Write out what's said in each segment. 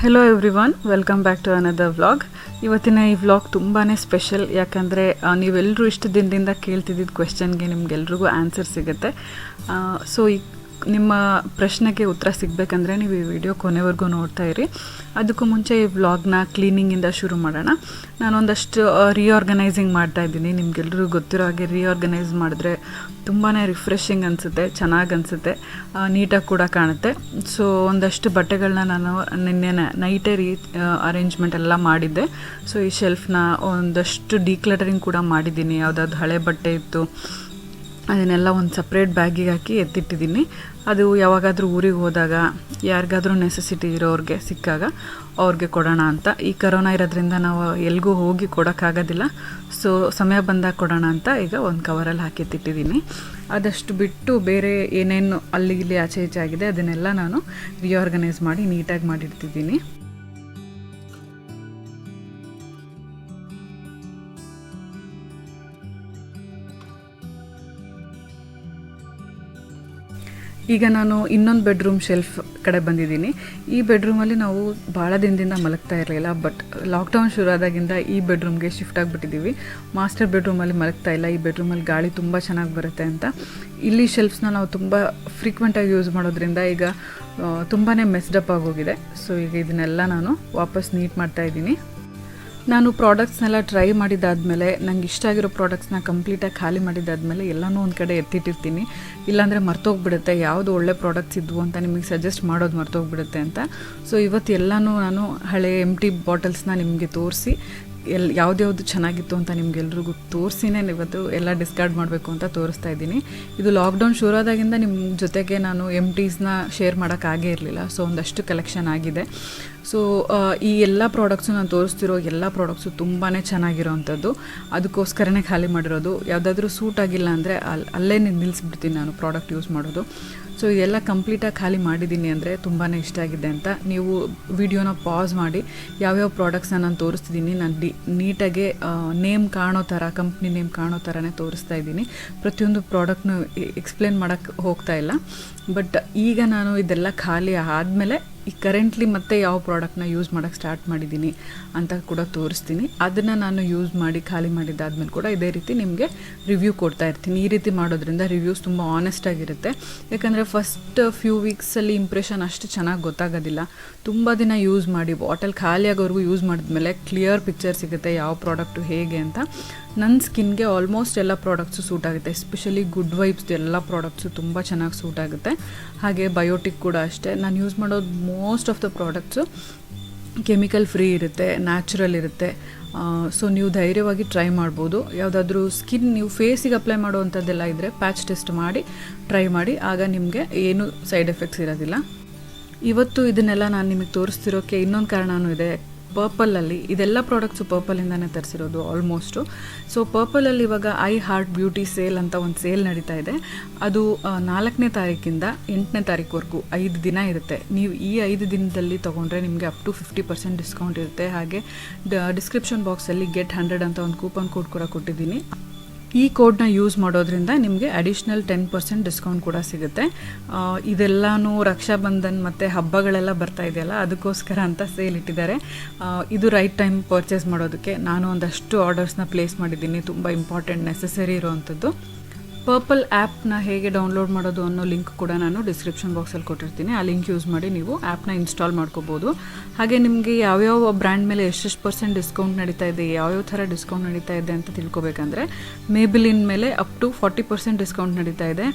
Hello everyone, welcome back to another vlog. ಇವತ್ತಿನ ಈ vlog ತುಂಬಾ ಸ್ಪೆಷಲ್. ಯಾಕಂದರೆ ನೀವೆಲ್ಲರೂ ಇಷ್ಟು ದಿನದಿಂದ ಕೇಳ್ತಿದ್ದಿದ್ದು ಕ್ವೆಶ್ಚನ್ಗೆ ನಿಮ್ಗೆಲ್ರಿಗೂ ಆನ್ಸರ್ ಸಿಗುತ್ತೆ. ಸೊ ಈ ನಿಮ್ಮ ಪ್ರಶ್ನೆಗೆ ಉತ್ತರ ಸಿಗಬೇಕಂದ್ರೆ ನೀವು ಈ ವಿಡಿಯೋ ಕೊನೆವರೆಗೂ ನೋಡ್ತಾ ಇರಿ. ಅದಕ್ಕೂ ಮುಂಚೆ ಈ ವ್ಲಾಗ್ನ ಕ್ಲೀನಿಂಗಿಂದ ಶುರು ಮಾಡೋಣ. ನಾನೊಂದಷ್ಟು ರೀಆರ್ಗನೈಸಿಂಗ್ ಮಾಡ್ತಾಯಿದ್ದೀನಿ. ನಿಮಗೆಲ್ರಿಗೂ ಗೊತ್ತಿರೋ ಹಾಗೆ ರೀಆರ್ಗನೈಸ್ ಮಾಡಿದ್ರೆ ತುಂಬಾ ರಿಫ್ರೆಶಿಂಗ್ ಅನಿಸುತ್ತೆ, ಚೆನ್ನಾಗಿ ಅನಿಸುತ್ತೆ, ನೀಟಾಗಿ ಕೂಡ ಕಾಣುತ್ತೆ. ಸೊ ಒಂದಷ್ಟು ಬಟ್ಟೆಗಳನ್ನ ನಾನು ನಿನ್ನೆ ನೈಟೇ ಅರೇಂಜ್ಮೆಂಟ್ ಎಲ್ಲ ಮಾಡಿದ್ದೆ. ಸೊ ಈ ಶೆಲ್ಫ್ನ ಒಂದಷ್ಟು ಡಿಕ್ಲಟರಿಂಗ್ ಕೂಡ ಮಾಡಿದ್ದೀನಿ. ಯಾವುದಾದ್ರು ಹಳೆ ಬಟ್ಟೆ ಇತ್ತು ಅದನ್ನೆಲ್ಲ ಒಂದು ಸಪ್ರೇಟ್ ಬ್ಯಾಗಿಗೆ ಹಾಕಿ ಎತ್ತಿಟ್ಟಿದ್ದೀನಿ. ಅದು ಯಾವಾಗಾದರೂ ಊರಿಗೆ ಹೋದಾಗ ಯಾರಿಗಾದ್ರೂ ನೆಸೆಸಿಟಿ ಇರೋರಿಗೆ ಸಿಕ್ಕಾಗ ಅವ್ರಿಗೆ ಕೊಡೋಣ ಅಂತ. ಈ ಕರೋನಾ ಇರೋದ್ರಿಂದ ನಾವು ಎಲ್ಗೂ ಹೋಗಿ ಕೊಡೋಕ್ಕಾಗೋದಿಲ್ಲ. ಸೊ ಸಮಯ ಬಂದಾಗ ಕೊಡೋಣ ಅಂತ ಈಗ ಒಂದು ಕವರಲ್ಲಿ ಹಾಕಿ ಎತ್ತಿಟ್ಟಿದ್ದೀನಿ. ಅದಷ್ಟು ಬಿಟ್ಟು ಬೇರೆ ಏನೇನು ಅಲ್ಲಿ ಇಲ್ಲಿ ಆಚೆ ಈಚೆ ಆಗಿದೆ ಅದನ್ನೆಲ್ಲ ನಾನು ರೀಆರ್ಗನೈಸ್ ಮಾಡಿ ನೀಟಾಗಿ ಮಾಡಿಡ್ತಿದ್ದೀನಿ. ಈಗ ನಾನು ಇನ್ನೊಂದು ಬೆಡ್ರೂಮ್ ಶೆಲ್ಫ್ ಕಡೆ ಬಂದಿದ್ದೀನಿ. ಈ ಬೆಡ್ರೂಮಲ್ಲಿ ನಾವು ಭಾಳ ದಿನದಿಂದ ಮಲಗ್ತಾ ಇರಲಿಲ್ಲ. ಬಟ್ ಲಾಕ್ಡೌನ್ ಶುರು ಆದಾಗಿಂದ ಈ ಬೆಡ್ರೂಮ್ಗೆ ಶಿಫ್ಟ್ ಆಗಿಬಿಟ್ಟಿದ್ದೀವಿ. ಮಾಸ್ಟರ್ ಬೆಡ್ರೂಮಲ್ಲಿ ಮಲಗ್ತಾ ಇಲ್ಲ. ಈ ಬೆಡ್ರೂಮಲ್ಲಿ ಗಾಳಿ ತುಂಬ ಚೆನ್ನಾಗಿ ಬರುತ್ತೆ ಅಂತ ಇಲ್ಲಿ ಶೆಲ್ಫ್ಸ್ನ ನಾವು ತುಂಬ ಫ್ರೀಕ್ವೆಂಟಾಗಿ ಯೂಸ್ ಮಾಡೋದ್ರಿಂದ ಈಗ ತುಂಬಾ ಮೆಸ್ಡಪ್ ಆಗೋಗಿದೆ. ಸೊ ಈಗ ಇದನ್ನೆಲ್ಲ ನಾನು ವಾಪಸ್ ನೀಟ್ ಮಾಡ್ತಾಯಿದ್ದೀನಿ. ನಾನು ಪ್ರಾಡಕ್ಟ್ಸ್ನೆಲ್ಲ ಟ್ರೈ ಮಾಡಿದ್ದಾದಮೇಲೆ ನಂಗೆ ಇಷ್ಟ ಆಗಿರೋ ಪ್ರಾಡಕ್ಟ್ಸ್ನ ಕಂಪ್ಲೀಟಾಗಿ ಖಾಲಿ ಮಾಡಿದ್ದಾದಮೇಲೆ ಎಲ್ಲನೂ ಒಂದು ಕಡೆ ಎತ್ತಿಟ್ಟಿರ್ತೀನಿ. ಇಲ್ಲಾಂದರೆ ಮರ್ತೋಗ್ಬಿಡುತ್ತೆ, ಯಾವುದು ಒಳ್ಳೆ ಪ್ರಾಡಕ್ಟ್ಸ್ ಇದ್ವು ಅಂತ ನಿಮಗೆ ಸಜೆಸ್ಟ್ ಮಾಡೋದು ಮರ್ತೋಗ್ಬಿಡುತ್ತೆ ಅಂತ. ಸೊ ಇವತ್ತು ಎಲ್ಲನೂ ನಾನು ಹಳೆ ಎಂಟಿ ಬಾಟಲ್ಸ್ನ ನಿಮಗೆ ತೋರಿಸಿ ಯಾವ್ದ್ಯಾವುದು ಚೆನ್ನಾಗಿತ್ತು ಅಂತ ನಿಮ್ಗೆಲ್ರಿಗೂ ತೋರಿಸಿನೇ ಇವತ್ತು ಎಲ್ಲ ಡಿಸ್ಕಾರ್ಡ್ ಮಾಡಬೇಕು ಅಂತ ತೋರಿಸ್ತಾ ಇದ್ದೀನಿ. ಇದು ಲಾಕ್ಡೌನ್ ಶುರು ಆದಾಗಿಂದ ನಿಮ್ಮ ಜೊತೆಗೆ ನಾನು ಎಂಟೀಸ್ನ ಶೇರ್ ಮಾಡೋಕ್ಕಾಗೇ ಇರಲಿಲ್ಲ. ಸೊ ಒಂದಷ್ಟು ಕಲೆಕ್ಷನ್ ಆಗಿದೆ. ಸೊ ಈ ಎಲ್ಲ ಪ್ರಾಡಕ್ಟ್ಸು ನಾನು ತೋರಿಸ್ತಿರೋ ಎಲ್ಲ ಪ್ರಾಡಕ್ಟ್ಸು ತುಂಬಾ ಚೆನ್ನಾಗಿರೋವಂಥದ್ದು. ಅದಕ್ಕೋಸ್ಕರನೇ ಖಾಲಿ ಮಾಡಿರೋದು. ಯಾವುದಾದ್ರೂ ಸೂಟ್ ಆಗಿಲ್ಲ ಅಂದರೆ ಅಲ್ಲೇ ನಿಲ್ಲಿಸ್ಬಿಡ್ತೀನಿ ನಾನು ಪ್ರಾಡಕ್ಟ್ ಯೂಸ್ ಮಾಡೋದು. ಸೊ ಇದೆಲ್ಲ ಕಂಪ್ಲೀಟಾಗಿ ಖಾಲಿ ಮಾಡಿದ್ದೀನಿ ಅಂದರೆ ತುಂಬಾ ಇಷ್ಟ ಆಗಿದೆ ಅಂತ. ನೀವು ವಿಡಿಯೋನ ಪಾಸ್ ಮಾಡಿ ಯಾವ್ಯಾವ ಪ್ರಾಡಕ್ಟ್ಸ್ನ ನಾನು ತೋರಿಸ್ತಿದ್ದೀನಿ. ನಾನು ನೀಟಾಗೆ ನೇಮ್ ಕಾಣೋ ಥರ, ಕಂಪ್ನಿ ನೇಮ್ ಕಾಣೋ ಥರನೇ ತೋರಿಸ್ತಾ ಇದ್ದೀನಿ. ಪ್ರತಿಯೊಂದು ಪ್ರಾಡಕ್ಟ್ನು ಎಕ್ಸ್ಪ್ಲೇನ್ ಮಾಡೋಕ್ಕೆ ಹೋಗ್ತಾ ಇಲ್ಲ. ಬಟ್ ಈಗ ನಾನು ಇದೆಲ್ಲ ಖಾಲಿ ಆದಮೇಲೆ ಈ ಕರೆಂಟ್ಲಿ ಮತ್ತೆ ಯಾವ ಪ್ರಾಡಕ್ಟ್ನ ಯೂಸ್ ಮಾಡೋಕ್ಕೆ ಸ್ಟಾರ್ಟ್ ಮಾಡಿದ್ದೀನಿ ಅಂತ ಕೂಡ ತೋರಿಸ್ತೀನಿ. ಅದನ್ನು ನಾನು ಯೂಸ್ ಮಾಡಿ ಖಾಲಿ ಮಾಡಿದ್ದಾದ್ಮೇಲೆ ಕೂಡ ಇದೇ ರೀತಿ ನಿಮಗೆ ರಿವ್ಯೂ ಕೊಡ್ತಾ ಇರ್ತೀನಿ. ಈ ರೀತಿ ಮಾಡೋದ್ರಿಂದ ರಿವ್ಯೂಸ್ ತುಂಬ ಆನೆಸ್ಟಾಗಿರುತ್ತೆ. ಯಾಕಂದರೆ ಫಸ್ಟ್ ಫ್ಯೂ ವೀಕ್ಸಲ್ಲಿ ಇಂಪ್ರೆಷನ್ ಅಷ್ಟು ಚೆನ್ನಾಗಿ ಗೊತ್ತಾಗೋದಿಲ್ಲ. ತುಂಬ ದಿನ ಯೂಸ್ ಮಾಡಿ ಬಾಟಲ್ ಖಾಲಿ ಆಗೋವರೆಗೂ ಯೂಸ್ ಮಾಡಿದ್ಮೇಲೆ ಕ್ಲಿಯರ್ ಪಿಕ್ಚರ್ ಸಿಗುತ್ತೆ ಯಾವ ಪ್ರಾಡಕ್ಟು ಹೇಗೆ ಅಂತ. ನನ್ನ ಸ್ಕಿನ್ಗೆ ಆಲ್ಮೋಸ್ಟ್ ಎಲ್ಲ ಪ್ರಾಡಕ್ಟ್ಸು ಸೂಟ್ ಆಗುತ್ತೆ. ಎಸ್ಪೆಷಲಿ ಗುಡ್ ವೈಬ್ಸ್ದು ಎಲ್ಲ ಪ್ರಾಡಕ್ಟ್ಸು ತುಂಬ ಚೆನ್ನಾಗಿ ಸೂಟ್ ಆಗುತ್ತೆ. ಹಾಗೆ ಬಯೋಟಿಕ್ ಕೂಡ ಅಷ್ಟೇ. ನಾನು ಯೂಸ್ ಮಾಡೋದು most of the products chemical free ಇರುತ್ತೆ, ನ್ಯಾಚುರಲ್ ಇರುತ್ತೆ. ಸೊ ನೀವು ಧೈರ್ಯವಾಗಿ ಟ್ರೈ ಮಾಡ್ಬೋದು. ಯಾವುದಾದ್ರೂ ಸ್ಕಿನ್ ನೀವು ಫೇಸಿಗೆ ಅಪ್ಲೈ ಮಾಡುವಂಥದ್ದೆಲ್ಲ ಇದ್ದರೆ ಪ್ಯಾಚ್ ಟೆಸ್ಟ್ ಮಾಡಿ ಟ್ರೈ ಮಾಡಿ. ಆಗ ನಿಮಗೆ ಏನೂ ಸೈಡ್ ಎಫೆಕ್ಟ್ಸ್ ಇರೋದಿಲ್ಲ. ಇವತ್ತು ಇದನ್ನೆಲ್ಲ ನಾನು ನಿಮಗೆ ತೋರಿಸ್ತಿರೋಕ್ಕೆ ಇನ್ನೊಂದು ಕಾರಣವೂ ಇದೆ. ಪರ್ಪಲಲ್ಲಿ ಇದೆಲ್ಲ ಪ್ರಾಡಕ್ಟ್ಸು ಪರ್ಪಲಿಂದನೇ ತರಿಸಿರೋದು ಆಲ್ಮೋಸ್ಟು. ಸೊ ಪರ್ಪಲಲ್ಲಿ ಇವಾಗ ಐ ಹಾರ್ಟ್ ಬ್ಯೂಟಿ ಸೇಲ್ ಅಂತ ಒಂದು ಸೇಲ್ ನಡೀತಾ ಇದೆ. ಅದು 4ನೇ ತಾರೀಕಿಂದ 8ನೇ ತಾರೀಕುವರೆಗೂ 5 ದಿನ ಇರುತ್ತೆ. ನೀವು ಈ 5 ದಿನದಲ್ಲಿ ತೊಗೊಂಡ್ರೆ ನಿಮಗೆ ಅಪ್ ಟು 50% ಡಿಸ್ಕೌಂಟ್ ಇರುತ್ತೆ. ಹಾಗೆ ಡಿಸ್ಕ್ರಿಪ್ಷನ್ ಬಾಕ್ಸಲ್ಲಿ ಗೆಟ್ 100 ಅಂತ ಒಂದು ಕೂಪನ್ ಕೋಡ್ ಕೂಡ ಕೊಟ್ಟಿದ್ದೀನಿ. ಈ ಕೋಡ್ನ ಯೂಸ್ ಮಾಡೋದ್ರಿಂದ ನಿಮಗೆ ಅಡಿಷ್ನಲ್ 10% ಡಿಸ್ಕೌಂಟ್ ಕೂಡ ಸಿಗುತ್ತೆ. ಇದೆಲ್ಲನೂ ರಕ್ಷಾಬಂಧನ್ ಮತ್ತು ಹಬ್ಬಗಳೆಲ್ಲ ಬರ್ತಾ ಇದೆಯಲ್ಲ, ಅದಕ್ಕೋಸ್ಕರ ಅಂತ ಸೇಲ್ ಇಟ್ಟಿದ್ದಾರೆ. ಇದು ರೈಟ್ ಟೈಮ್ ಪರ್ಚೇಸ್ ಮಾಡೋದಕ್ಕೆ. ನಾನು ಒಂದಷ್ಟು ಆರ್ಡರ್ಸ್ನ ಪ್ಲೇಸ್ ಮಾಡಿದ್ದೀನಿ, ತುಂಬ ಇಂಪಾರ್ಟೆಂಟ್ ನೆಸೆಸರಿ ಇರೋವಂಥದ್ದು. ಪರ್ಪಲ್ ಆ್ಯಪ್ನ ಹೇಗೆ ಡೌನ್ಲೋಡ್ ಮಾಡೋದು ಅನ್ನೋ ಲಿಂಕ್ ಕೂಡ ನಾನು ಡಿಸ್ಕ್ರಿಪ್ಷನ್ ಬಾಕ್ಸಲ್ಲಿ ಕೊಟ್ಟಿರ್ತೀನಿ. ಆ ಲಿಂಕ್ ಯೂಸ್ ಮಾಡಿ ನೀವು ಆ್ಯಪ್ನ ಇನ್ಸ್ಟಾಲ್ ಮಾಡ್ಕೋಬೋದು. ಹಾಗೆ ನಿಮಗೆ ಯಾವ್ಯಾವ ಬ್ರ್ಯಾಂಡ್ ಮೇಲೆ ಎಷ್ಟೆಷ್ಟು ಡಿಸ್ಕೌಂಟ್ ನಡೀತಾ ಇದೆ, ಯಾವ್ಯಾವ ಥರ ಡಿಸ್ಕೌಂಟ್ ನಡೀತಾ ಇದೆ ಅಂತ ತಿಳ್ಕೊಬೇಕಂದ್ರೆ ಮೇಬಿಲಿನ್ ಮೇಲೆ ಅಪ್ ಟು 40% ಡಿಸ್ಕೌಂಟ್ ನಡೀತಾ ಇದೆ.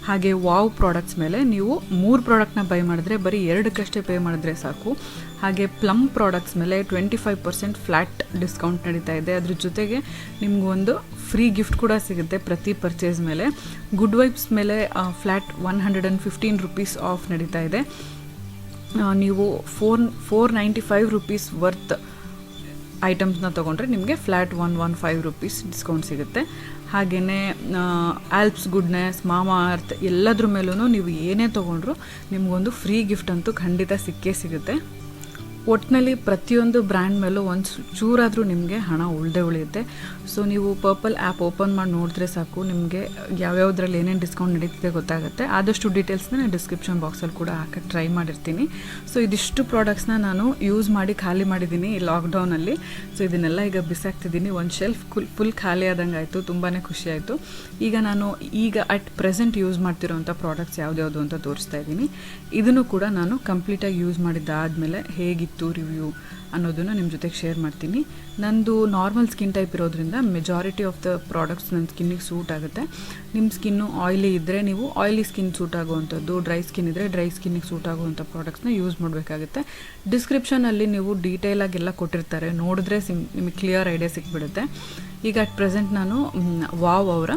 ಹಾಗೆ ವಾವ್ ಪ್ರಾಡಕ್ಟ್ಸ್ ಮೇಲೆ ನೀವು 3 ಪ್ರಾಡಕ್ಟ್ನ ಬೈ ಮಾಡಿದ್ರೆ ಬರೀ 2ಕ್ಕಷ್ಟೇ ಪೇ ಮಾಡಿದ್ರೆ ಸಾಕು. ಹಾಗೆ ಪ್ಲಮ್ ಪ್ರಾಡಕ್ಟ್ಸ್ ಮೇಲೆ 25% ಫ್ಲ್ಯಾಟ್ ಡಿಸ್ಕೌಂಟ್ ನಡೀತಾ ಇದೆ. ಅದ್ರ ಜೊತೆಗೆ ನಿಮಗೊಂದು ಫ್ರೀ ಗಿಫ್ಟ್ ಕೂಡ ಸಿಗುತ್ತೆ ಪ್ರತಿ ಪರ್ಚೇಸ್ ಮೇಲೆ. ಗುಡ್ ವೈಬ್ಸ್ ಮೇಲೆ ಫ್ಲ್ಯಾಟ್ 115 ರುಪೀಸ್ ಆಫ್ ನಡೀತಾ ಇದೆ. ನೀವು 495 ರುಪೀಸ್ ವರ್ತ್ ಐಟಮ್ಸ್ನ ತೊಗೊಂಡ್ರೆ ನಿಮಗೆ ಫ್ಲ್ಯಾಟ್ 115 ರುಪೀಸ್ ಡಿಸ್ಕೌಂಟ್ ಸಿಗುತ್ತೆ. ಹಾಗೆಯೇ ಆಲ್ಪ್ಸ್ ಗುಡ್ನೆಸ್, ಮಾಮಾ ಅರ್ತ್ ಎಲ್ಲದ್ರ ಮೇಲೂ ನೀವು ಏನೇ ತೊಗೊಂಡ್ರು ನಿಮಗೊಂದು ಫ್ರೀ ಗಿಫ್ಟ್ ಅಂತೂ ಖಂಡಿತ ಸಿಕ್ಕೇ ಸಿಗುತ್ತೆ. ಒಟ್ಟಿನಲ್ಲಿ ಪ್ರತಿಯೊಂದು ಬ್ರ್ಯಾಂಡ್ ಮೇಲೂ ಒಂದು ಚೂರಾದರೂ ನಿಮಗೆ ಹಣ ಉಳಿಯುತ್ತೆ. ಸೊ ನೀವು ಪರ್ಪಲ್ ಆ್ಯಪ್ ಓಪನ್ ಮಾಡಿ ನೋಡಿದ್ರೆ ಸಾಕು, ನಿಮಗೆ ಯಾವ್ಯಾವುದ್ರಲ್ಲಿ ಏನೇನು ಡಿಸ್ಕೌಂಟ್ ನಡೀತಿದೆ ಗೊತ್ತಾಗುತ್ತೆ. ಆದಷ್ಟು ಡೀಟೇಲ್ಸ್ನ ನಾನು ಡಿಸ್ಕ್ರಿಪ್ಷನ್ ಬಾಕ್ಸಲ್ಲಿ ಕೂಡ ಹಾಕಕ್ಕೆ ಟ್ರೈ ಮಾಡಿರ್ತೀನಿ. ಸೊ ಇದಿಷ್ಟು ಪ್ರಾಡಕ್ಟ್ಸ್ನ ನಾನು ಯೂಸ್ ಮಾಡಿ ಖಾಲಿ ಮಾಡಿದ್ದೀನಿ ಈ ಲಾಕ್ಡೌನಲ್ಲಿ. ಸೊ ಇದನ್ನೆಲ್ಲ ಈಗ ಬಿಸಾಕ್ತಿದ್ದೀನಿ. ಒಂದು ಶೆಲ್ಫ್ ಫುಲ್ ಖಾಲಿ ಆದಂಗೆ ಆಯಿತು. ತುಂಬಾ ಖುಷಿ ಆಯಿತು. ಈಗ ಅಟ್ ಪ್ರೆಸೆಂಟ್ ಯೂಸ್ ಮಾಡ್ತಿರೋಂಥ ಪ್ರಾಡಕ್ಟ್ಸ್ ಯಾವ್ದ್ಯಾವುದು ಅಂತ ತೋರಿಸ್ತಾ ಇದ್ದೀನಿ. ಇದನ್ನು ಕೂಡ ನಾನು ಕಂಪ್ಲೀಟಾಗಿ ಯೂಸ್ ಮಾಡಿದ್ದಾದಮೇಲೆ ಹೇಗಿತ್ತು ರಿವ್ಯೂ ಅನ್ನೋದನ್ನು ನಿಮ್ಮ ಜೊತೆಗೆ ಶೇರ್ ಮಾಡ್ತೀನಿ. ನಂದು ನಾರ್ಮಲ್ ಸ್ಕಿನ್ ಟೈಪ್ ಇರೋದ್ರಿಂದ ಮೆಜಾರಿಟಿ ಆಫ್ ದ ಪ್ರಾಡಕ್ಟ್ಸ್ ನನ್ನ ಸ್ಕಿನ್ನಿಗೆ ಸೂಟ್ ಆಗುತ್ತೆ. ನಿಮ್ಮ ಸ್ಕಿನ್ನು ಆಯ್ಲಿ ಇದ್ದರೆ ನೀವು ಆಯ್ಲಿ ಸ್ಕಿನ್ ಸೂಟ್ ಆಗುವಂಥದ್ದು, ಡ್ರೈ ಸ್ಕಿನ್ ಇದ್ದರೆ ಡ್ರೈ ಸ್ಕಿನ್ನಿಗೆ ಸೂಟ್ ಆಗುವಂಥ ಪ್ರಾಡಕ್ಟ್ಸ್ನ ಯೂಸ್ ಮಾಡಬೇಕಾಗುತ್ತೆ. ಡಿಸ್ಕ್ರಿಪ್ಷನಲ್ಲಿ ನೀವು ಡೀಟೇಲಾಗೆಲ್ಲ ಕೊಟ್ಟಿರ್ತಾರೆ, ನೋಡಿದ್ರೆ ನಿಮಗೆ ಕ್ಲಿಯರ್ ಐಡಿಯಾ ಸಿಕ್ಬಿಡುತ್ತೆ. ಈಗ ಅಟ್ ಪ್ರೆಸೆಂಟ್ ನಾನು ವಾವ್ ಅವರ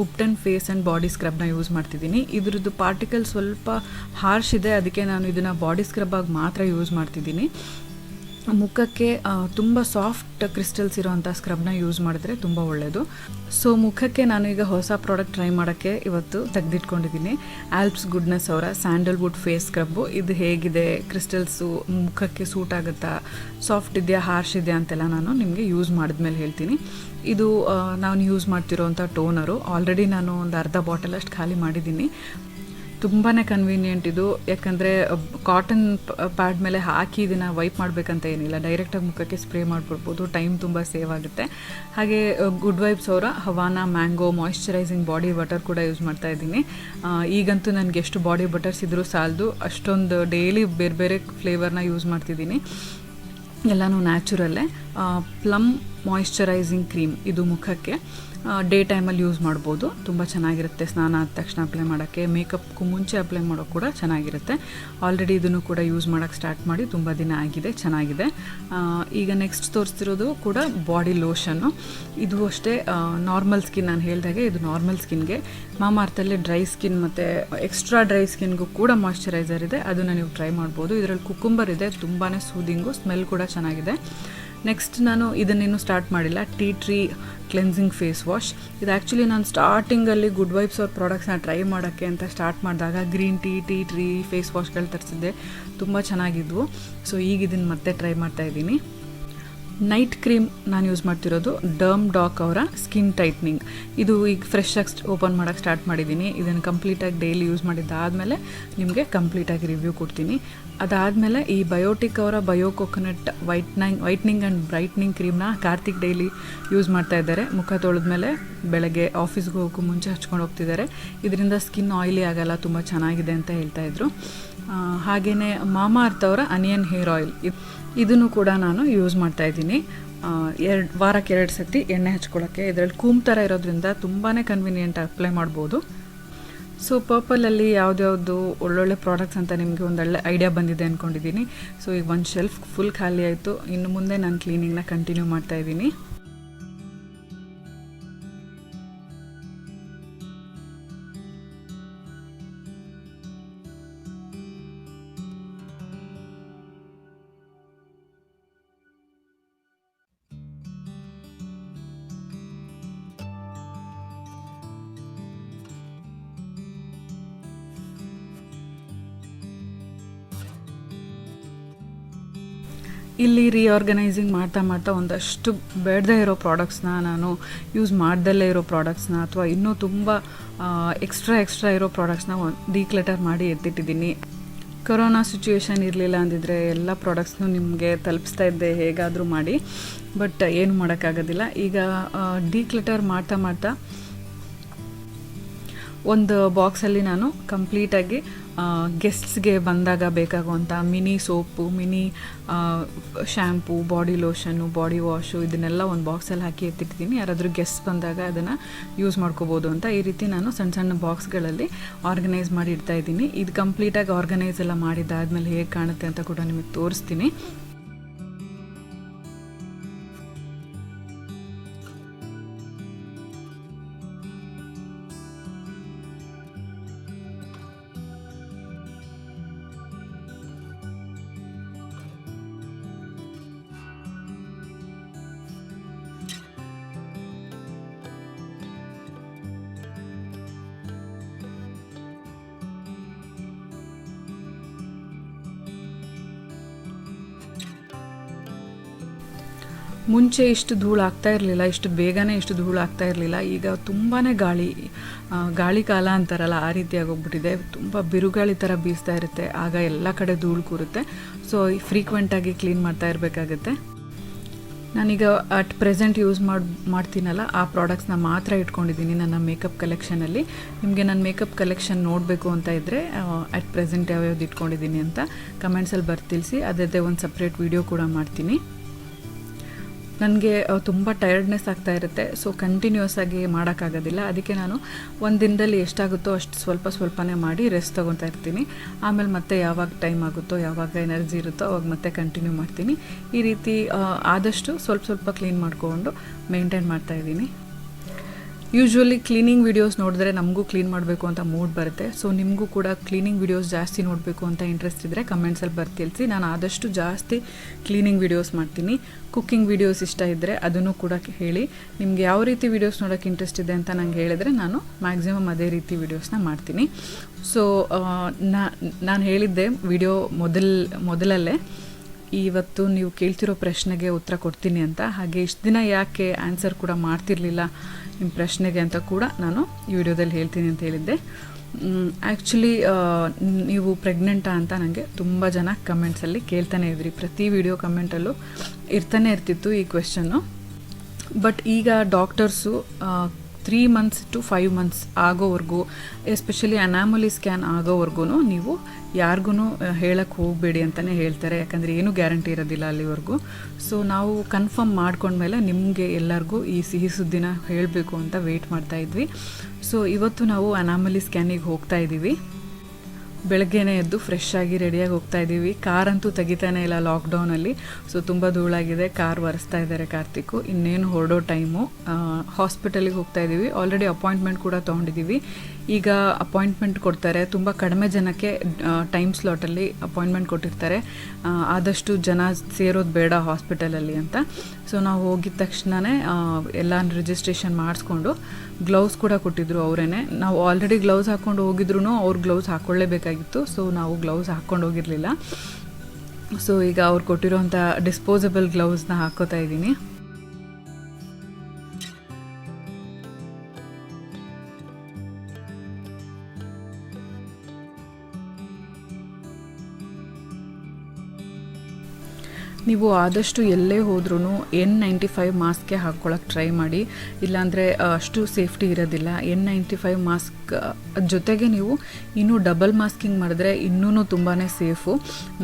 ಉಪ್ಟನ್ ಫೇಸ್ ಆ್ಯಂಡ್ ಬಾಡಿ ಸ್ಕ್ರಬ್ನ ಯೂಸ್ ಮಾಡ್ತಿದ್ದೀನಿ. ಇದ್ರದ್ದು ಪಾರ್ಟಿಕಲ್ ಸ್ವಲ್ಪ ಹಾರ್ಶ್ ಇದೆ, ಅದಕ್ಕೆ ನಾನು ಇದನ್ನು ಬಾಡಿ ಸ್ಕ್ರಬ್ಬಾಗಿ ಮಾತ್ರ ಯೂಸ್ ಮಾಡ್ತಿದ್ದೀನಿ. ಮುಖಕ್ಕೆ ತುಂಬ ಸಾಫ್ಟ್ ಕ್ರಿಸ್ಟಲ್ಸ್ ಇರೋವಂಥ ಸ್ಕ್ರಬ್ನ ಯೂಸ್ ಮಾಡಿದ್ರೆ ತುಂಬ ಒಳ್ಳೆಯದು. ಸೊ ಮುಖಕ್ಕೆ ನಾನು ಈಗ ಹೊಸ ಪ್ರಾಡಕ್ಟ್ ಟ್ರೈ ಮಾಡೋಕ್ಕೆ ಇವತ್ತು ತೆಗೆದಿಟ್ಕೊಂಡಿದ್ದೀನಿ. ಆಲ್ಪ್ಸ್ ಗುಡ್ನೆಸ್ ಅವರ ಸ್ಯಾಂಡಲ್ವುಡ್ ಫೇಸ್ ಸ್ಕ್ರಬ್ಬು. ಇದು ಹೇಗಿದೆ, ಕ್ರಿಸ್ಟಲ್ಸು ಮುಖಕ್ಕೆ ಸೂಟ್ ಆಗುತ್ತಾ, ಸಾಫ್ಟ್ ಇದೆಯಾ, ಹಾರ್ಶ್ ಇದೆಯಾ ಅಂತೆಲ್ಲ ನಾನು ನಿಮಗೆ ಯೂಸ್ ಮಾಡಿದ್ಮೇಲೆ ಹೇಳ್ತೀನಿ. ಇದು ನಾನು ಯೂಸ್ ಮಾಡ್ತಿರೋವಂಥ ಟೋನರು. ಆಲ್ರೆಡಿ ನಾನು ಒಂದು ಅರ್ಧ ಬಾಟಲಷ್ಟು ಖಾಲಿ ಮಾಡಿದ್ದೀನಿ. ತುಂಬಾ ಕನ್ವೀನಿಯೆಂಟ್ ಇದು, ಯಾಕಂದರೆ ಕಾಟನ್ ಪ್ಯಾಡ್ ಮೇಲೆ ಹಾಕಿ ಇದನ್ನು ವೈಪ್ ಮಾಡಬೇಕಂತ ಏನಿಲ್ಲ, ಡೈರೆಕ್ಟಾಗಿ ಮುಖಕ್ಕೆ ಸ್ಪ್ರೇ ಮಾಡಿಬಿಡ್ಬೋದು. ಟೈಮ್ ತುಂಬ ಸೇವ್ ಆಗುತ್ತೆ. ಹಾಗೆ ಗುಡ್ ವೈಬ್ಸ್ ಅವರ ಹವಾನಾ ಮ್ಯಾಂಗೋ ಮಾಯಿಶ್ಚರೈಸಿಂಗ್ ಬಾಡಿ ಬಟರ್ ಕೂಡ ಯೂಸ್ ಮಾಡ್ತಾ ಇದ್ದೀನಿ. ಈಗಂತೂ ನನಗೆ ಎಷ್ಟು ಬಾಡಿ ಬಟರ್ಸ್ ಇದ್ದರೂ ಸಾಲದು, ಅಷ್ಟೊಂದು ಡೈಲಿ ಬೇರೆ ಬೇರೆ ಫ್ಲೇವರ್ನ ಯೂಸ್ ಮಾಡ್ತಿದ್ದೀನಿ. ಎಲ್ಲನೂ ನ್ಯಾಚುರಲ್ಲೇ. ಪ್ಲಮ್ ಮಾಯಿಶ್ಚರೈಸಿಂಗ್ ಕ್ರೀಮ್, ಇದು ಮುಖಕ್ಕೆ ಡೇ ಟೈಮಲ್ಲಿ ಯೂಸ್ ಮಾಡ್ಬೋದು. ತುಂಬ ಚೆನ್ನಾಗಿರುತ್ತೆ. ಸ್ನಾನ ಆದ ತಕ್ಷಣ ಅಪ್ಲೈ ಮಾಡೋಕ್ಕೆ, ಮೇಕಪ್ಗೂ ಮುಂಚೆ ಅಪ್ಲೈ ಮಾಡೋಕ್ಕೆ ಕೂಡ ಚೆನ್ನಾಗಿರುತ್ತೆ. ಆಲ್ರೆಡಿ ಇದನ್ನು ಕೂಡ ಯೂಸ್ ಮಾಡೋಕ್ಕೆ ಸ್ಟಾರ್ಟ್ ಮಾಡಿ ತುಂಬ ದಿನ ಆಗಿದೆ, ಚೆನ್ನಾಗಿದೆ. ಈಗ ನೆಕ್ಸ್ಟ್ ತೋರಿಸ್ತಿರೋದು ಕೂಡ ಬಾಡಿ ಲೋಷನ್ನು. ಇದು ಅಷ್ಟೇ ನಾರ್ಮಲ್ ಸ್ಕಿನ್, ನಾನು ಹೇಳಿದಾಗೆ ಇದು ನಾರ್ಮಲ್ ಸ್ಕಿನ್ಗೆ. ಮಾಮಾರ್ತಲ್ಲಿ ಡ್ರೈ ಸ್ಕಿನ್ ಮತ್ತು ಎಕ್ಸ್ಟ್ರಾ ಡ್ರೈ ಸ್ಕಿನ್ಗೂ ಕೂಡ ಮಾಯಿಶ್ಚರೈಸರ್ ಇದೆ, ಅದನ್ನು ನೀವು ಟ್ರೈ ಮಾಡ್ಬೋದು. ಇದರಲ್ಲಿ ಕುಕುಂಬರ್ ಇದೆ, ತುಂಬಾ ಸೂದಿಂಗು, ಸ್ಮೆಲ್ ಕೂಡ ಚೆನ್ನಾಗಿದೆ. ನೆಕ್ಸ್ಟ್ ನಾನು ಇದನ್ನೇನು ಸ್ಟಾರ್ಟ್ ಮಾಡಿಲ್ಲ, tea tree cleansing face wash. ಇದು ಆ್ಯಕ್ಚುಲಿ ನಾನು ಸ್ಟಾರ್ಟಿಂಗಲ್ಲಿ ಗುಡ್ ವೈಬ್ಸ್ ಅವ್ರ ಪ್ರಾಡಕ್ಟ್ಸ್ನ ಟ್ರೈ ಮಾಡೋಕ್ಕೆ ಅಂತ ಸ್ಟಾರ್ಟ್ ಮಾಡಿದಾಗ ಗ್ರೀನ್ ಟೀ ಟ್ರೀ ಫೇಸ್ ವಾಶ್ಗಳು ತರಿಸಿದ್ದೆ, ತುಂಬ ಚೆನ್ನಾಗಿದ್ವು. ಸೊ ಈಗ ಇದನ್ನು ಮತ್ತೆ ಟ್ರೈ ಮಾಡ್ತಾಯಿದ್ದೀನಿ. ನೈಟ್ ಕ್ರೀಮ್ ನಾನು ಯೂಸ್ ಮಾಡ್ತಿರೋದು ಡರ್ಮ್ ಡಾಕ್ ಅವರ ಸ್ಕಿನ್ ಟೈಟ್ನಿಂಗ್. ಇದು ಈಗ ಫ್ರೆಶ್ ಆಗಿ ಓಪನ್ ಮಾಡೋಕ್ಕೆ ಸ್ಟಾರ್ಟ್ ಮಾಡಿದ್ದೀನಿ. ಇದನ್ನು ಕಂಪ್ಲೀಟಾಗಿ ಡೈಲಿ ಯೂಸ್ ಮಾಡಿದ್ದಾದಮೇಲೆ ನಿಮಗೆ ಕಂಪ್ಲೀಟಾಗಿ ರಿವ್ಯೂ ಕೊಡ್ತೀನಿ. ಅದಾದಮೇಲೆ ಈ ಬಯೋಟಿಕ್ ಅವರ Bio coconut whitening and brightening ಕ್ರೀಮ್ನ ಕಾರ್ತಿಕ್ ಡೈಲಿ ಯೂಸ್ ಮಾಡ್ತಾ ಇದ್ದಾರೆ. ಮುಖ ತೊಳೆದ್ಮೇಲೆ ಬೆಳಗ್ಗೆ ಆಫೀಸ್ಗೆ ಹೋಗೋಕ್ಕೂ ಮುಂಚೆ ಹಚ್ಕೊಂಡು ಹೋಗ್ತಿದ್ದಾರೆ. ಇದರಿಂದ ಸ್ಕಿನ್ ಆಯಿಲಿ ಆಗಲ್ಲ, ತುಂಬ ಚೆನ್ನಾಗಿದೆ ಅಂತ ಹೇಳ್ತಾಯಿದ್ರು. ಹಾಗೆಯೇ ಮಾಮಾ ಅರ್ತ್ ಅವರ ಅನಿಯನ್ ಹೇರ್ ಆಯಿಲ್, ಇದನ್ನು ಕೂಡ ನಾನು ಯೂಸ್ ಮಾಡ್ತಾಯಿದ್ದೀನಿ. ವಾರಕ್ಕೆ 2 ಸತಿ ಎಣ್ಣೆ ಹಚ್ಕೊಳ್ಳೋಕ್ಕೆ. ಇದರಲ್ಲಿ ಕೂಮ್ ಥರ ಇರೋದ್ರಿಂದ ತುಂಬಾ ಕನ್ವೀನಿಯೆಂಟ್ ಅಪ್ಲೈ ಮಾಡ್ಬೋದು. ಸೊ ಪರ್ಪಲಲ್ಲಿ ಯಾವ್ದ್ಯಾವುದು ಒಳ್ಳೊಳ್ಳೆ ಪ್ರಾಡಕ್ಟ್ಸ್ ಅಂತ ನಿಮಗೆ ಒಂದೊಳ್ಳೆ ಐಡಿಯಾ ಬಂದಿದೆ ಅಂದ್ಕೊಂಡಿದ್ದೀನಿ. ಸೊ ಈಗ ಒಂದು ಶೆಲ್ಫ್ ಫುಲ್ ಖಾಲಿ ಆಯಿತು. ಇನ್ನು ಮುಂದೆ ನಾನು ಕ್ಲೀನಿಂಗ್ನ ಕಂಟಿನ್ಯೂ ಮಾಡ್ತಾಯಿದ್ದೀನಿ. ಇಲ್ಲಿ ರೀಆರ್ಗನೈಸಿಂಗ್ ಮಾಡ್ತಾ ಒಂದಷ್ಟು ಬೇಡದೇ ಇರೋ ಪ್ರಾಡಕ್ಟ್ಸ್ನ, ನಾನು ಯೂಸ್ ಮಾಡ್ದಲ್ಲೇ ಇರೋ ಪ್ರಾಡಕ್ಟ್ಸ್ನ, ಅಥವಾ ಇನ್ನೂ ತುಂಬ ಎಕ್ಸ್ಟ್ರಾ ಇರೋ ಪ್ರಾಡಕ್ಟ್ಸ್ನ ಡಿಕ್ಲಟರ್ ಮಾಡಿ ಎತ್ತಿಟ್ಟಿದ್ದೀನಿ. ಕೊರೋನಾ ಸಿಚುವೇಶನ್ ಇರಲಿಲ್ಲ ಅಂದಿದ್ರೆ ಎಲ್ಲ ಪ್ರಾಡಕ್ಟ್ಸ್ನೂ ನಿಮಗೆ ತಲುಪಿಸ್ತಾ ಇದ್ದೆ ಹೇಗಾದರೂ ಮಾಡಿ. ಬಟ್ ಏನು ಮಾಡೋಕ್ಕಾಗೋದಿಲ್ಲ. ಈಗ ಡಿಕ್ಲಟರ್ ಮಾಡ್ತಾ ಒಂದು ಬಾಕ್ಸಲ್ಲಿ ನಾನು ಕಂಪ್ಲೀಟಾಗಿ ಗೆಸ್ಟ್ಸ್ಗೆ ಬಂದಾಗ ಬೇಕಾಗುವಂಥ mini soap, mini shampoo, body lotion, body wash, ಇದನ್ನೆಲ್ಲ ಒಂದು ಬಾಕ್ಸಲ್ಲಿ ಹಾಕಿ ಎತ್ತಿಟ್ಟಿದ್ದೀನಿ. ಯಾರಾದರೂ ಗೆಸ್ಟ್ ಬಂದಾಗ ಅದನ್ನು ಯೂಸ್ ಮಾಡ್ಕೋಬೋದು ಅಂತ. ಈ ರೀತಿ ನಾನು ಸಣ್ಣ ಬಾಕ್ಸ್ಗಳಲ್ಲಿ ಆರ್ಗನೈಸ್ ಮಾಡಿ ಇಡ್ತಾಯಿದ್ದೀನಿ. ಇದು ಕಂಪ್ಲೀಟಾಗಿ ಆರ್ಗನೈಸ್ ಎಲ್ಲ ಮಾಡಿದ್ದಾದಮೇಲೆ ಹೇಗೆ ಕಾಣುತ್ತೆ ಅಂತ ಕೂಡ ನಿಮಗೆ ತೋರಿಸ್ತೀನಿ. ಮುಂಚೆ ಇಷ್ಟು ಧೂಳು ಆಗ್ತಾ ಇರಲಿಲ್ಲ, ಇಷ್ಟು ಬೇಗನೆ ಇಷ್ಟು ಧೂಳು ಆಗ್ತಾ ಇರಲಿಲ್ಲ. ಈಗ ತುಂಬಾ ಗಾಳಿ ಕಾಲ ಅಂತಾರಲ್ಲ ಆ ರೀತಿ ಆಗೋಗ್ಬಿಟ್ಟಿದೆ. ತುಂಬ ಬಿರುಗಾಳಿ ಥರ ಬೀಸ್ತಾ ಇರುತ್ತೆ, ಆಗ ಎಲ್ಲ ಕಡೆ ಧೂಳು ಕೂರುತ್ತೆ. ಸೊ ಫ್ರೀಕ್ವೆಂಟಾಗಿ ಕ್ಲೀನ್ ಮಾಡ್ತಾ ಇರಬೇಕಾಗುತ್ತೆ. ನಾನೀಗ ಅಟ್ ಪ್ರೆಸೆಂಟ್ ಯೂಸ್ ಮಾಡ್ತೀನಲ್ಲ ಆ ಪ್ರಾಡಕ್ಟ್ಸ್ನ ಮಾತ್ರ ಇಟ್ಕೊಂಡಿದ್ದೀನಿ ನನ್ನ ಮೇಕಪ್ ಕಲೆಕ್ಷನಲ್ಲಿ. ನಿಮಗೆ ನನ್ನ ಮೇಕಪ್ ಕಲೆಕ್ಷನ್ ನೋಡಬೇಕು ಅಂತ ಇದ್ದರೆ ಅಟ್ ಪ್ರೆಸೆಂಟ್ ಯಾವ್ಯಾವ್ದು ಇಟ್ಕೊಂಡಿದ್ದೀನಿ ಅಂತ ಕಮೆಂಟ್ಸಲ್ಲಿ ತಿಳಿಸಿ. ಅದೇ ಒಂದು ಸಪ್ರೇಟ್ ವಿಡಿಯೋ ಕೂಡ ಮಾಡ್ತೀನಿ. ನನಗೆ ತುಂಬ ಟಯರ್ಡ್ನೆಸ್ ಆಗ್ತಾ ಇರುತ್ತೆ, ಸೊ ಕಂಟಿನ್ಯೂಸ್ ಆಗಿ ಮಾಡೋಕ್ಕಾಗೋದಿಲ್ಲ. ಅದಕ್ಕೆ ನಾನು ಒಂದು ದಿನದಲ್ಲಿ ಎಷ್ಟಾಗುತ್ತೋ ಅಷ್ಟು ಸ್ವಲ್ಪನೇ ಮಾಡಿ ರೆಸ್ಟ್ ತೊಗೊತಾ ಇರ್ತೀನಿ. ಆಮೇಲೆ ಮತ್ತೆ ಯಾವಾಗ ಟೈಮ್ ಆಗುತ್ತೋ, ಯಾವಾಗ ಎನರ್ಜಿ ಇರುತ್ತೋ ಅವಾಗ ಮತ್ತೆ ಕಂಟಿನ್ಯೂ ಮಾಡ್ತೀನಿ. ಈ ರೀತಿ ಆದಷ್ಟು ಸ್ವಲ್ಪ ಕ್ಲೀನ್ ಮಾಡಿಕೊಂಡು ಮೇಂಟೈನ್ ಮಾಡ್ತಾಯಿದ್ದೀನಿ. ಯೂಶ್ವಲಿ ಕ್ಲೀನಿಂಗ್ ವೀಡಿಯೋಸ್ ನೋಡಿದ್ರೆ ನಮಗೂ ಕ್ಲೀನ್ ಮಾಡಬೇಕು ಅಂತ ಮೂಡ್ ಬರುತ್ತೆ. ಸೊ ನಿಮಗೂ ಕೂಡ ಕ್ಲೀನಿಂಗ್ ವೀಡಿಯೋಸ್ ಜಾಸ್ತಿ ನೋಡಬೇಕು ಅಂತ ಇಂಟ್ರೆಸ್ಟ್ ಇದ್ದರೆ ಕಮೆಂಟ್ಸಲ್ಲಿ ತಿಳಿಸಿ. ನಾನು ಆದಷ್ಟು ಜಾಸ್ತಿ ಕ್ಲೀನಿಂಗ್ ವೀಡಿಯೋಸ್ ಮಾಡ್ತೀನಿ. ಕುಕ್ಕಿಂಗ್ ವೀಡಿಯೋಸ್ ಇಷ್ಟ ಇದ್ದರೆ ಅದನ್ನು ಕೂಡ ಹೇಳಿ. ನಿಮ್ಗೆ ಯಾವ ರೀತಿ ವೀಡಿಯೋಸ್ ನೋಡೋಕ್ಕೆ ಇಂಟ್ರೆಸ್ಟ್ ಇದೆ ಅಂತ ನಂಗೆ ಹೇಳಿದರೆ ನಾನು ಮ್ಯಾಕ್ಸಿಮಮ್ ಅದೇ ರೀತಿ ವೀಡಿಯೋಸ್ನ ಮಾಡ್ತೀನಿ. ಸೊ ನಾನು ಹೇಳಿದ್ದೆ ವಿಡಿಯೋ ಮೊದಲಲ್ಲೇ ಇವತ್ತು ನೀವು ಕೇಳ್ತಿರೋ ಪ್ರಶ್ನೆಗೆ ಉತ್ತರ ಕೊಡ್ತೀನಿ ಅಂತ. ಹಾಗೆ ಇಷ್ಟು ದಿನ ಯಾಕೆ ಆನ್ಸರ್ ಕೂಡ ಮಾಡ್ತಿರ್ಲಿಲ್ಲ ನಿಮ್ಮ ಪ್ರಶ್ನೆಗೆ ಅಂತ ಕೂಡ ನಾನು ಈ ವಿಡಿಯೋದಲ್ಲಿ ಹೇಳ್ತೀನಿ ಅಂತ ಹೇಳಿದ್ದೆ. ಆ್ಯಕ್ಚುಲಿ ನೀವು ಪ್ರೆಗ್ನೆಂಟಾ ಅಂತ ನನಗೆ ತುಂಬ ಜನ ಕಮೆಂಟ್ಸಲ್ಲಿ ಕೇಳ್ತಾನೆ ಇದ್ರಿ. ಪ್ರತಿ ವಿಡಿಯೋ ಕಮೆಂಟಲ್ಲೂ ಇರ್ತಿತ್ತು ಈ ಕ್ವೆಶ್ಚನ್ನು. ಬಟ್ ಈಗ ಡಾಕ್ಟರ್ಸು 3 months to 5 months ಆಗೋವರೆಗೂ, ಎಸ್ಪೆಷಲಿ ಅನಾಮಲಿ ಸ್ಕ್ಯಾನ್ ಆಗೋವರೆಗೂ ನೀವು ಯಾರಿಗೂ ಹೇಳಕ್ಕೆ ಹೋಗಬೇಡಿ ಅಂತಲೇ ಹೇಳ್ತಾರೆ. ಯಾಕಂದರೆ ಏನೂ ಗ್ಯಾರಂಟಿ ಇರೋದಿಲ್ಲ ಅಲ್ಲಿವರೆಗೂ. ಸೊ ನಾವು ಕನ್ಫರ್ಮ್ ಮಾಡ್ಕೊಂಡ್ಮೇಲೆ ನಿಮಗೆ ಎಲ್ಲರಿಗೂ ಈ ಸಿಹಿ ಸುದ್ದಿನ ಹೇಳಬೇಕು ಅಂತ ವೆಯ್ಟ್ ಮಾಡ್ತಾಯಿದ್ವಿ. ಸೊ ಇವತ್ತು ನಾವು ಅನಾಮಲಿ ಸ್ಕ್ಯಾನಿಗೆ ಹೋಗ್ತಾ ಇದ್ದೀವಿ. ಬೆಳಗ್ಗೆನೇ ಎದ್ದು ಫ್ರೆಶ್ ಆಗಿ ರೆಡಿಯಾಗಿ ಹೋಗ್ತಾ ಇದ್ದೀವಿ. ಕಾರಂತೂ ತೆಗಿತಾನೆ ಇಲ್ಲ ಲಾಕ್ಡೌನಲ್ಲಿ. ಸೊ ತುಂಬ ಧೂಳಾಗಿದೆ. ಕಾರ್ ಒರೆಸ್ತಾ ಇದ್ದಾರೆ ಕಾರ್ತಿಕ್ಕು. ಇನ್ನೇನು ಹೊರಡೋ ಟೈಮು. ಹಾಸ್ಪಿಟಲಿಗೆ ಹೋಗ್ತಾ ಇದ್ದೀವಿ. ಆಲ್ರೆಡಿ ಅಪಾಯಿಂಟ್ಮೆಂಟ್ ಕೂಡ ತೊಗೊಂಡಿದ್ದೀವಿ. ಈಗ ಅಪಾಯಿಂಟ್ಮೆಂಟ್ ಕೊಡ್ತಾರೆ. ತುಂಬ ಕಡಿಮೆ ಜನಕ್ಕೆ ಟೈಮ್ ಸ್ಲಾಟಲ್ಲಿ ಅಪಾಯಿಂಟ್ಮೆಂಟ್ ಕೊಟ್ಟಿರ್ತಾರೆ. ಆದಷ್ಟು ಜನ ಸೇರೋದು ಬೇಡ ಹಾಸ್ಪಿಟಲಲ್ಲಿ ಅಂತ. ಸೊ ನಾವು ಹೋಗಿದ ತಕ್ಷಣವೇ ಎಲ್ಲ ರಿಜಿಸ್ಟ್ರೇಷನ್ ಮಾಡಿಸ್ಕೊಂಡು ಗ್ಲೌಸ್ ಕೂಡ ಕೊಟ್ಟಿದ್ರು ಅವರೇ. ನಾವು ಆಲ್ರೆಡಿ ಗ್ಲೌಸ್ ಹಾಕ್ಕೊಂಡು ಹೋಗಿದ್ರು ಅವ್ರು ಗ್ಲೌಸ್ ಹಾಕ್ಕೊಳ್ಳೇಬೇಕಾಗಿತ್ತು. ಸೊ ನಾವು ಗ್ಲೌಸ್ ಹಾಕ್ಕೊಂಡು ಹೋಗಿರಲಿಲ್ಲ. ಸೊ ಈಗ ಅವ್ರು ಕೊಟ್ಟಿರೋಂಥ ಡಿಸ್ಪೋಸಬಲ್ ಗ್ಲೌಸ್ನ ಹಾಕ್ಕೋತಾ ಇದ್ದೀನಿ. ನೀವು ಆದಷ್ಟು ಎಲ್ಲೇ ಹೋದ್ರೂ N95 ಮಾಸ್ಕ್ಗೆ ಹಾಕ್ಕೊಳ್ಳೋಕೆ ಟ್ರೈ ಮಾಡಿ. ಇಲ್ಲಾಂದರೆ ಅಷ್ಟು ಸೇಫ್ಟಿ ಇರೋದಿಲ್ಲ. N95 ಮಾಸ್ಕ್ ಜೊತೆಗೆ ನೀವು ಇನ್ನೂ ಡಬಲ್ ಮಾಸ್ಕಿಂಗ್ ಮಾಡಿದ್ರೆ ಇನ್ನೂ ತುಂಬಾ ಸೇಫು.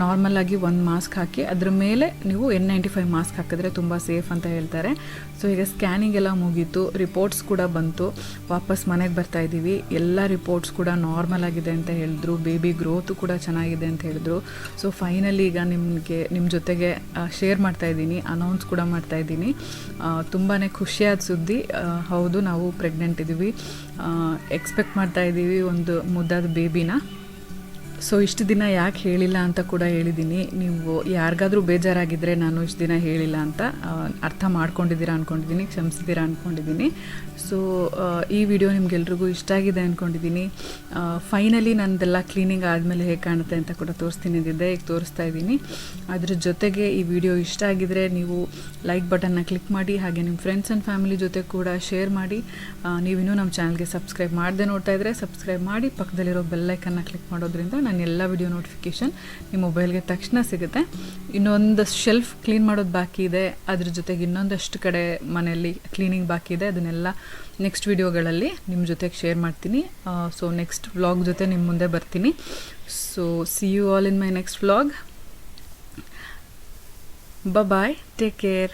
ನಾರ್ಮಲಾಗಿ ಒಂದು ಮಾಸ್ಕ್ ಹಾಕಿ ಅದ್ರ ಮೇಲೆ ನೀವು N95 ಮಾಸ್ಕ್ ಹಾಕಿದ್ರೆ ತುಂಬ ಸೇಫ್ ಅಂತ ಹೇಳ್ತಾರೆ. ಸೊ ಈಗ ಸ್ಕ್ಯಾನಿಂಗ್ ಎಲ್ಲ ಮುಗೀತು, ರಿಪೋರ್ಟ್ಸ್ ಕೂಡ ಬಂತು. ವಾಪಸ್ ಮನೆಗೆ ಬರ್ತಾಯಿದ್ದೀವಿ. ಎಲ್ಲ ರಿಪೋರ್ಟ್ಸ್ ಕೂಡ ನಾರ್ಮಲ್ ಆಗಿದೆ ಅಂತ ಹೇಳಿದ್ರು. ಬೇಬಿ ಗ್ರೋತು ಕೂಡ ಚೆನ್ನಾಗಿದೆ ಅಂತ ಹೇಳಿದ್ರು. ಸೊ ಫೈನಲಿ ಈಗ ನಿಮ್ಮ ಜೊತೆಗೆ ಶೇರ್ ಮಾಡ್ತಾಯಿದ್ದೀನಿ, ಅನೌನ್ಸ್ ಕೂಡ ಮಾಡ್ತಾಯಿದ್ದೀನಿ. ತುಂಬಾ ಖುಷಿಯಾದ ಸುದ್ದಿ. ಹೌದು, ನಾವು ಪ್ರೆಗ್ನೆಂಟ್ ಇದ್ದೀವಿ. ಎಕ್ಸ್ಪೆಕ್ಟ್ ಮಾಡ್ತಾಯಿದ್ದೀವಿ ಒಂದು ಮುದ್ದಾದ ಬೇಬಿನ. ಸೊ ಇಷ್ಟು ದಿನ ಯಾಕೆ ಹೇಳಿಲ್ಲ ಅಂತ ಕೂಡ ಹೇಳಿದ್ದೀನಿ. ನೀವು ಯಾರಿಗಾದರೂ ಬೇಜಾರಾಗಿದ್ದರೆ ನಾನು ಇಷ್ಟು ದಿನ ಹೇಳಿಲ್ಲ ಅಂತ ಅರ್ಥ ಮಾಡ್ಕೊಂಡಿದ್ದೀರಾ ಅಂದ್ಕೊಂಡಿದ್ದೀನಿ, ಕ್ಷಮಿಸಿದ್ದೀರಾ ಅಂದ್ಕೊಂಡಿದ್ದೀನಿ. ಸೊ ಈ ವಿಡಿಯೋ ನಿಮಗೆಲ್ರಿಗೂ ಇಷ್ಟ ಆಗಿದೆ ಅಂದ್ಕೊಂಡಿದ್ದೀನಿ. ಫೈನಲಿ ನನ್ನದೆಲ್ಲ ಕ್ಲೀನಿಂಗ್ ಆದಮೇಲೆ ಹೇಗೆ ಕಾಣುತ್ತೆ ಅಂತ ಕೂಡ ತೋರಿಸ್ತೀನಿ ಅಂದಿದ್ದೆ, ಈಗ ತೋರಿಸ್ತಾ ಇದ್ದೀನಿ. ಅದ್ರ ಜೊತೆಗೆ ಈ ವಿಡಿಯೋ ಇಷ್ಟ ಆಗಿದರೆ ನೀವು ಲೈಕ್ ಬಟನ್ನ ಕ್ಲಿಕ್ ಮಾಡಿ. ಹಾಗೆ ನಿಮ್ಮ ಫ್ರೆಂಡ್ಸ್ ಆ್ಯಂಡ್ ಫ್ಯಾಮಿಲಿ ಜೊತೆ ಕೂಡ ಶೇರ್ ಮಾಡಿ. ನೀವಿನ್ನೂ ನಮ್ಮ ಚಾನಲ್ಗೆ ಸಬ್ಸ್ಕ್ರೈಬ್ ಮಾಡದೆ ನೋಡ್ತಾ ಇದ್ದರೆ ಸಬ್ಸ್ಕ್ರೈಬ್ ಮಾಡಿ. ಪಕ್ಕದಲ್ಲಿರೋ ಬೆಲ್ಲೈಕನ್ನ ಕ್ಲಿಕ್ ಮಾಡೋದ್ರಿಂದ ನಾನು ಎಲ್ಲ ವಿಡಿಯೋ ನೋಟಿಫಿಕೇಷನ್ ನಿಮ್ಮ ಮೊಬೈಲ್ಗೆ ತಕ್ಷಣ ಸಿಗುತ್ತೆ. ಇನ್ನೊಂದು ಶೆಲ್ಫ್ ಕ್ಲೀನ್ ಮಾಡೋದು ಬಾಕಿ ಇದೆ. ಅದ್ರ ಜೊತೆಗೆ ಇನ್ನೊಂದಷ್ಟು ಕಡೆ ಮನೆಯಲ್ಲಿ ಕ್ಲೀನಿಂಗ್ ಬಾಕಿ ಇದೆ. ಅದನ್ನೆಲ್ಲ ನೆಕ್ಸ್ಟ್ ವಿಡಿಯೋಗಳಲ್ಲಿ ನಿಮ್ಮ ಜೊತೆಗೆ ಶೇರ್ ಮಾಡ್ತೀನಿ. ಸೊ ನೆಕ್ಸ್ಟ್ ವ್ಲಾಗ್ ಜೊತೆ ನಿಮ್ಮ ಮುಂದೆ ಬರ್ತೀನಿ. So see you all in my next vlog. Bye, take care.